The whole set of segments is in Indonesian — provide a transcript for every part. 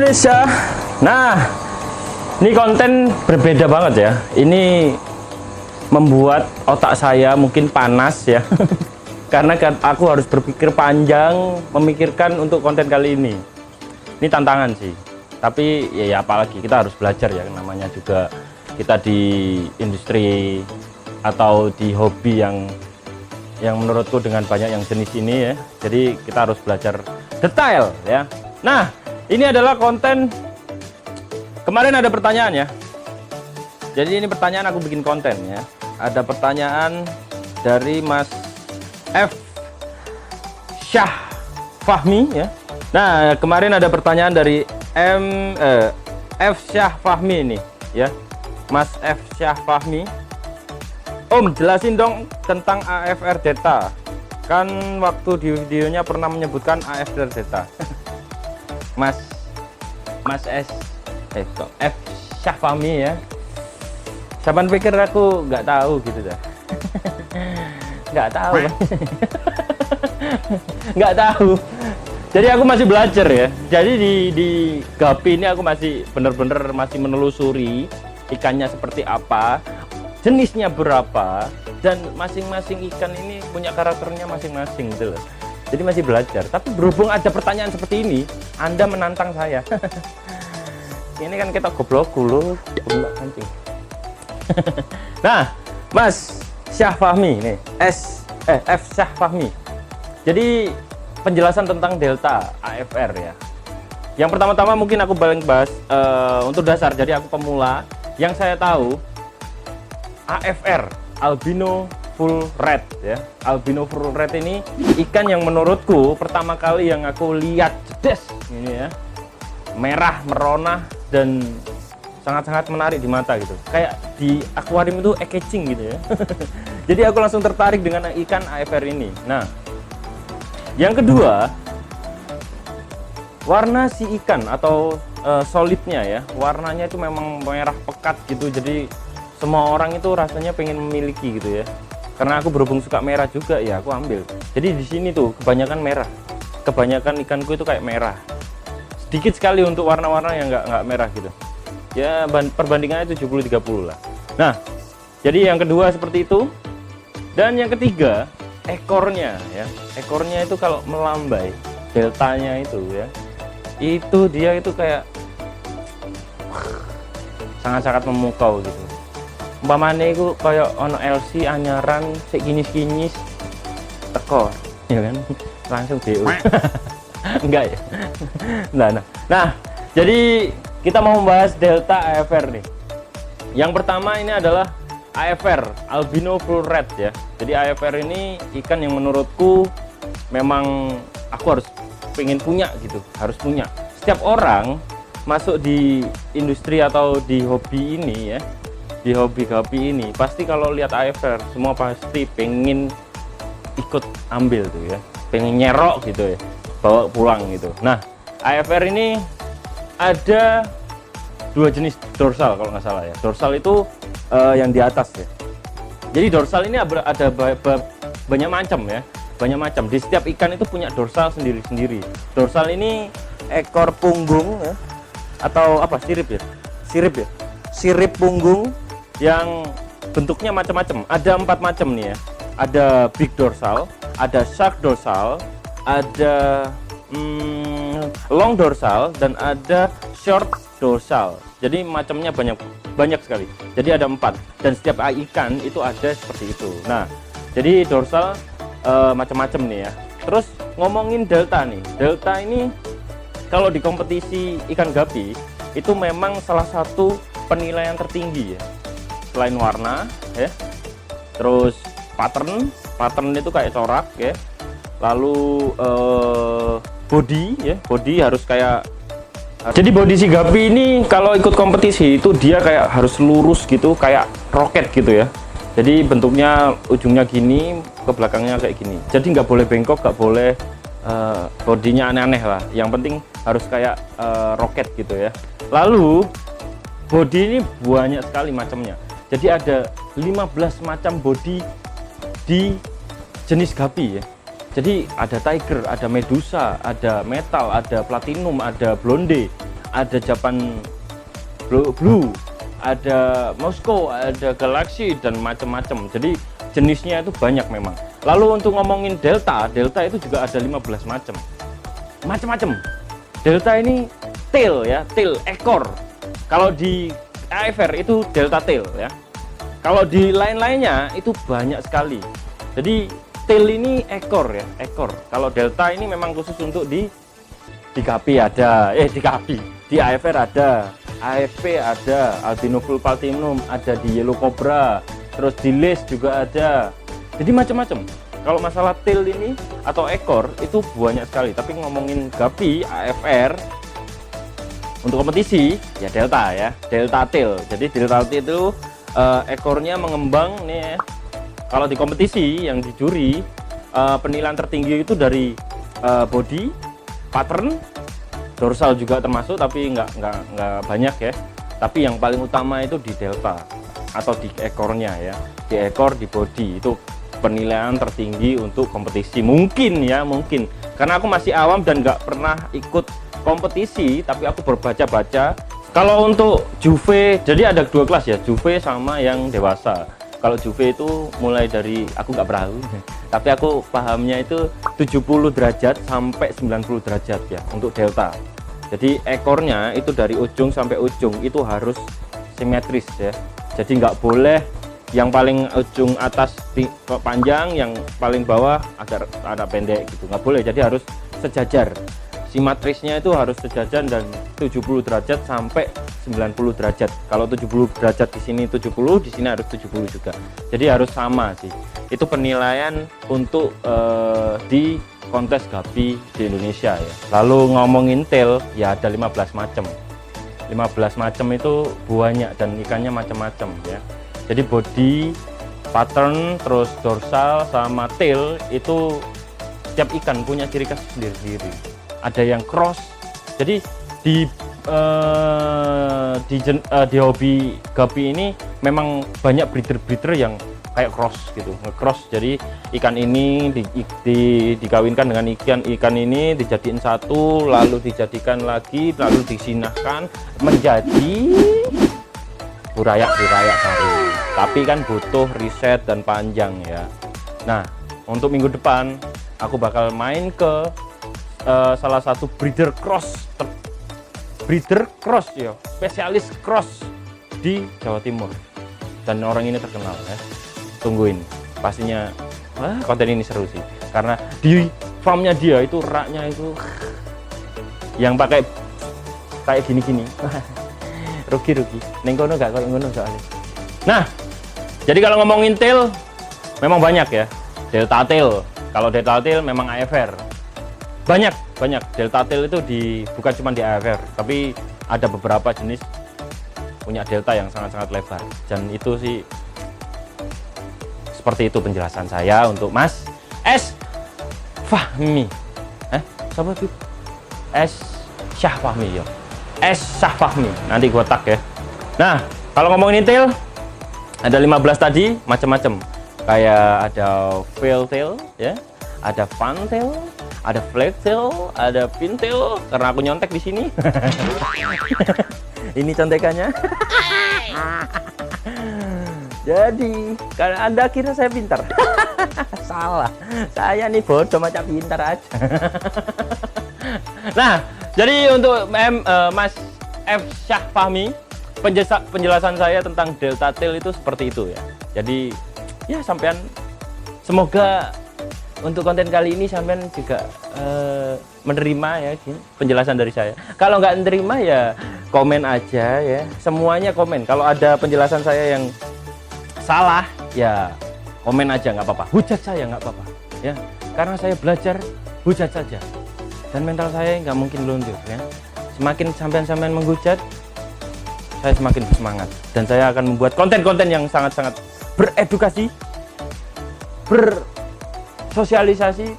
Indonesia. Nah, ini konten berbeda banget ya. Ini membuat otak saya mungkin panas ya. Karena aku harus berpikir panjang memikirkan untuk konten kali ini. Ini tantangan sih. Tapi ya apalagi kita harus belajar ya, namanya juga kita di industri atau di hobi yang menurutku dengan banyak yang jenis ini ya. Jadi kita harus belajar detail ya. Nah, ini adalah konten. Kemarin ada pertanyaan ya. Jadi ini pertanyaan aku bikin konten ya. Ada pertanyaan dari Mas F Syah Fahmi ya. Nah, kemarin ada pertanyaan dari F Syah Fahmi ini ya. Mas F Syah Fahmi. Om, jelasin dong tentang AFR Delta. Kan waktu di videonya pernah menyebutkan AFR Delta. Mas F Syah Fahmi ya. Siapa pikir aku nggak tahu gitu dah. Nggak tahu. Nggak tahu. Jadi aku masih belajar ya. Jadi di Gapi ini aku masih bener-bener masih menelusuri ikannya seperti apa, jenisnya berapa, dan masing-masing ikan ini punya karakternya masing-masing gitu loh. Jadi masih belajar. Tapi berhubung ada pertanyaan seperti ini, Anda menantang saya. Ini kan kita goblok dulu, goblok kancing. Nah, Mas Syah Fahmi nih, F Syah Fahmi. Jadi penjelasan tentang Delta AFR ya. Yang pertama-tama mungkin aku paling bahas untuk dasar. Jadi aku pemula. Yang saya tahu AFR, albino full red ya. Albino full red ini ikan yang menurutku pertama kali yang aku lihat jedes ini ya. Merah merona dan sangat-sangat menarik di mata gitu. Kayak di akuarium itu eye-catching gitu ya. Jadi aku langsung tertarik dengan ikan AFR ini. Nah, yang kedua, warna si ikan atau solidnya ya. Warnanya itu memang merah pekat gitu. Jadi semua orang itu rasanya pengen memiliki gitu ya. Karena aku berhubung suka merah juga ya, aku ambil. Jadi di sini tuh kebanyakan merah. Kebanyakan ikanku itu kayak merah. Sedikit sekali untuk warna-warna yang nggak merah gitu. Ya perbandingannya 70-30 lah. Nah, jadi yang kedua seperti itu. Dan yang ketiga, ekornya ya. Ekornya itu kalau melambai, deltanya itu ya. Itu dia itu kayak sangat-sangat memukau gitu. Umpamane itu kayak ono LC anyaran sik kinis-kinis teko, ya kan? Langsung DO. Enggak ya. Nah, jadi kita mau membahas Delta AFR nih. Yang pertama ini adalah AFR, albino full red ya. Jadi AFR ini ikan yang menurutku memang aku harus pengen punya gitu, harus punya. Setiap orang masuk di industri atau di hobi ini ya, di hobi Gapi ini, pasti kalau lihat AFR semua pasti pengen ikut ambil tuh ya, pengen nyerok gitu ya, bawa pulang gitu. Nah, AFR ini ada dua jenis dorsal kalau nggak salah ya. Dorsal itu yang di atas ya. Jadi dorsal ini ada banyak macam ya, banyak macam. Di setiap ikan itu punya dorsal sendiri-sendiri. Dorsal ini ekor punggung ya, atau apa sirip ya, sirip punggung yang bentuknya macam-macam. Ada 4 macam nih ya. Ada big dorsal, ada shark dorsal, ada long dorsal, dan ada short dorsal. Jadi macamnya banyak sekali. Jadi ada 4 dan setiap ikan itu ada seperti itu. Nah, jadi dorsal macam-macam nih ya. Terus ngomongin delta nih. Delta ini kalau di kompetisi ikan Gapi itu memang salah satu penilaian tertinggi ya. Selain warna ya. Terus pattern itu kayak corak ya. Lalu body ya. Body harus kayak. Jadi body si Gapi ini kalau ikut kompetisi itu dia kayak harus lurus gitu, kayak roket gitu ya. Jadi bentuknya ujungnya gini, ke belakangnya kayak gini. Jadi nggak boleh bengkok, nggak boleh bodinya aneh-aneh lah. Yang penting harus kayak roket gitu ya. Lalu body ini banyak sekali macamnya. Jadi ada 15 macam body di jenis Gapi ya. Jadi ada tiger, ada medusa, ada metal, ada platinum, ada blonde, ada Japan Blue, ada Moskow, ada Galaxy dan macam-macam. Jadi jenisnya itu banyak memang. Lalu untuk ngomongin Delta itu juga ada 15 macam-macam. Delta ini tail ya, tail ekor. Kalau di AFR itu Delta tail ya. Kalau di lain-lainnya itu banyak sekali. Jadi tail ini ekor ya, ekor. Kalau Delta ini memang khusus untuk di Gapi ada, di AFR ada, AFP ada, Albino Full Platinum ada, di Yellow Cobra, terus di Lace juga ada. Jadi macam-macam. Kalau masalah tail ini atau ekor itu banyak sekali. Tapi ngomongin Gapi AFR untuk kompetisi ya Delta ya, Delta tail. Jadi Delta tail itu ekornya mengembang nih ya. Kalau di kompetisi yang di juri penilaian tertinggi itu dari body, pattern, dorsal juga termasuk, tapi nggak banyak ya. Tapi yang paling utama itu di Delta atau di ekornya ya, di ekor, di body itu penilaian tertinggi untuk kompetisi. Mungkin karena aku masih awam dan nggak pernah ikut kompetisi, tapi aku berbaca-baca. Kalau untuk Juve, jadi ada dua kelas ya, Juve sama yang dewasa. Kalau Juve itu mulai dari, aku nggak perahu, tapi aku pahamnya itu 70 derajat sampai 90 derajat ya untuk Delta. Jadi ekornya itu dari ujung sampai ujung itu harus simetris ya. Jadi nggak boleh yang paling ujung atas panjang, yang paling bawah ada pendek gitu, nggak boleh. Jadi harus sejajar. Simetrisnya itu harus sejajar dan 70 derajat sampai 90 derajat. Kalau 70 derajat di sini 70, di sini harus 70 juga. Jadi harus sama sih. Itu penilaian untuk di kontes Gapi di Indonesia ya. Lalu ngomongin tail ya ada 15 macam. 15 macam itu banyak dan ikannya macam-macam ya. Jadi body, pattern, terus dorsal sama tail itu setiap ikan punya ciri khas sendiri-sendiri. Ada yang cross. Jadi di hobi Gapi ini memang banyak breeder yang kayak cross gitu, nge-cross. Jadi ikan ini dikawinkan dengan ikan ini, dijadiin satu, lalu dijadikan lagi, lalu disinahkan menjadi burayak baru. Tapi kan butuh riset dan panjang ya. Nah, untuk minggu depan aku bakal main ke salah satu breeder cross ya, spesialis cross di Jawa Timur, dan orang ini terkenal ya. Tungguin, pastinya konten ini seru sih, karena di farmnya dia itu raknya itu yang pakai kayak gini rugi neng kono gak kalau ngono soalnya. Nah, jadi kalau ngomongin tail memang banyak ya. Delta tail, kalau Delta tail memang AFR banyak Delta tail itu bukan cuma di AFR, tapi ada beberapa jenis punya delta yang sangat-sangat lebar. Dan itu sih seperti itu penjelasan saya untuk Mas S Fahmi. Siapa tuh? S Syah Fahmi ya. S Syah Fahmi. Nanti gua tag ya. Nah, kalau ngomongin tail ada 15 tadi macam-macam. Kayak ada veil tail ya, ada fan tail, ada flag tail, ada pin tail, karena aku nyontek di sini. Ini contekannya. Jadi, karena Anda kira saya pintar. Salah. Saya nih bodoh macam pintar aja. Nah, jadi untuk Mas F Syah Fahmi, penjelasan saya tentang Delta tail itu seperti itu ya. Jadi, ya sampean semoga untuk konten kali ini sampean juga menerima ya penjelasan dari saya. Kalau nggak menerima ya komen aja ya, semuanya komen. Kalau ada penjelasan saya yang salah ya komen aja, nggak apa-apa, hujat saya nggak apa-apa ya, karena saya belajar hujat saja dan mental saya nggak mungkin luntur ya. Semakin sampean menghujat, saya semakin bersemangat dan saya akan membuat konten-konten yang sangat-sangat beredukasi, bersosialisasi,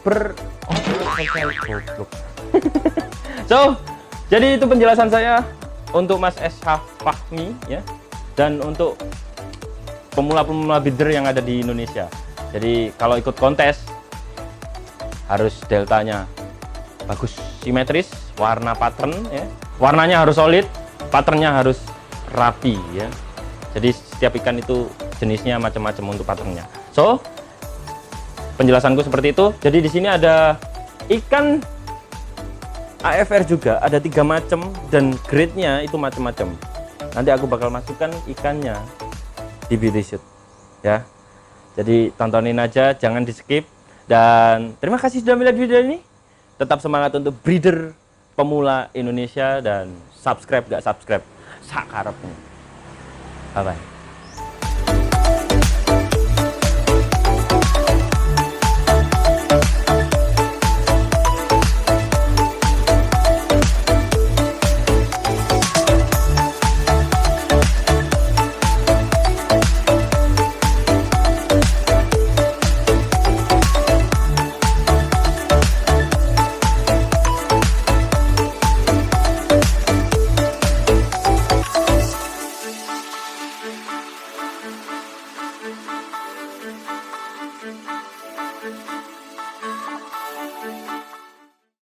So, jadi itu penjelasan saya untuk Mas S Fahmi ya, dan untuk pemula-pemula breeder yang ada di Indonesia. Jadi kalau ikut kontes harus deltanya bagus, simetris, warna pattern ya, Warnanya harus solid, patternnya harus rapi ya. Jadi setiap ikan itu jenisnya macam-macam untuk patternnya. So, penjelasanku seperti itu. Jadi di sini ada ikan AFR juga, ada 3 macam dan grade-nya itu macam-macam. Nanti aku bakal masukkan ikannya di beauty shoot ya. Jadi tontonin aja, jangan di skip. Dan terima kasih sudah melihat video ini. Tetap semangat untuk breeder pemula Indonesia dan subscribe gak subscribe sakarepmu. Bye bye.